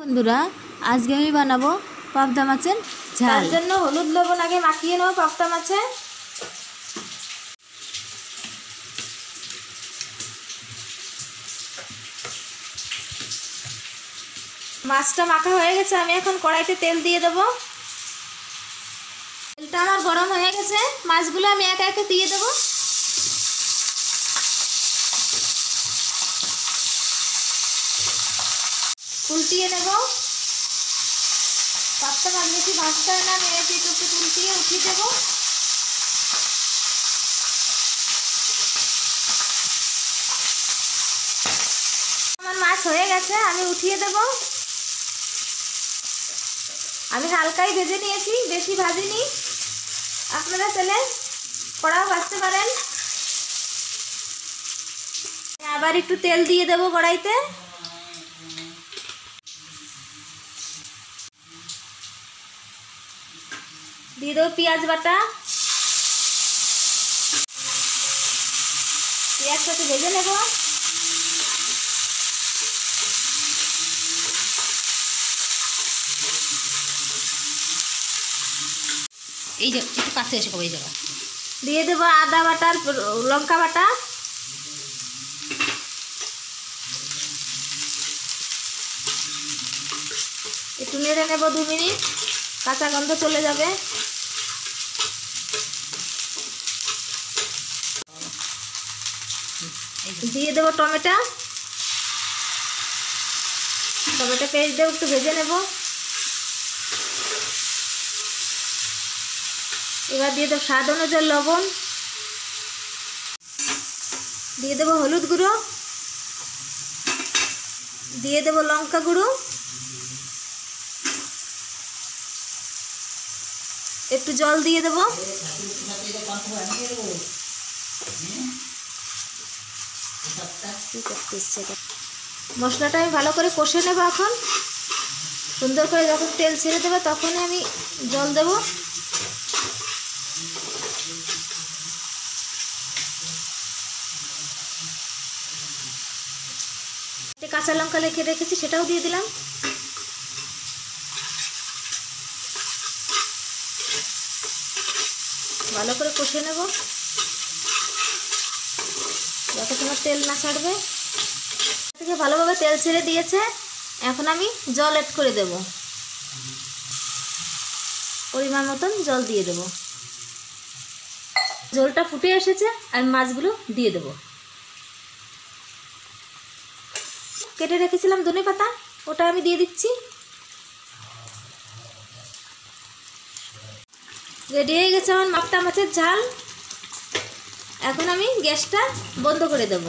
বন্ধুরা আজকে আমি বানাবো পাবদা মাছের ঝাল। তার জন্য হলুদ লবণ আগে মাখিয়ে নেব পাবদা মাছে। মাছটা মাখা হয়ে গেছে, আমি এখন কড়াইতে তেল দিয়ে দেব। তেলটা আমার গরম হয়ে গেছে, মাছগুলো আমি একে একে দিয়ে দেব। উল্টিয়ে নেব। পাবদা মাছ বেশি ভাজতে হয় না, আমি একটু একটু উল্টিয়ে উঠিয়ে দেব। আমার মাছ হয়ে গেছে, আমি উঠিয়ে দেব। আমি হালকাই ভেজে নিয়েছি, বেশি ভাজিনি। আপনারা চাইলে কড়াও ভাজতে পারেন। আবার একটু তেল দিয়ে দেব কড়াইতে। দিয়ে দেবো পেঁয়াজ বাটা। পেঁয়াজটাকে ভেজে নেব। এই যে একটু কাছে এসে কবে এই জায়গা দিয়ে দেবো আদা বাটা, লঙ্কা বাটা। একটু নেড়ে নেব 2 মিনিট, কাঁচা গন্ধ চলে যাবে। দিয়ে দেবো টমেটো পেস্ট দেবো, একটু ভেজে নেব। এবার দিয়ে দেবো স্বাদ অনুযায়ী লবণ, দিয়ে দেবো হলুদ গুঁড়ো, দিয়ে দেবো লঙ্কা গুঁড়ো, একটু জল দিয়ে দেবো। মশলাটা আমি ভালো করে কষে নেব। এখন সুন্দর করে যখন তেল ছেড়ে দেবে তখনই আমি জল দেব। কাঁচা লঙ্কা রেখে রেখেছি, সেটাও দিয়ে দিলাম। ভালো করে কষে নেব যত সময় তেল না ছাড়বে। থেকে ভালোভাবে তেল ছেড়ে দিয়েছে, এখন আমি জল অ্যাড করে দেব। পরিমাণ মতন জল দিয়ে দেব। জলটা ফুটে এসেছে, আমি মাছগুলো দিয়ে দেব। কেটে রেখেছিলাম ধনে পাতা, ওটা আমি দিয়ে দিচ্ছি। রেডি হয়ে গেছে আমার পাবদা মাছের ঝাল। এখন আমি গ্যাসটা বন্ধ করে দেব।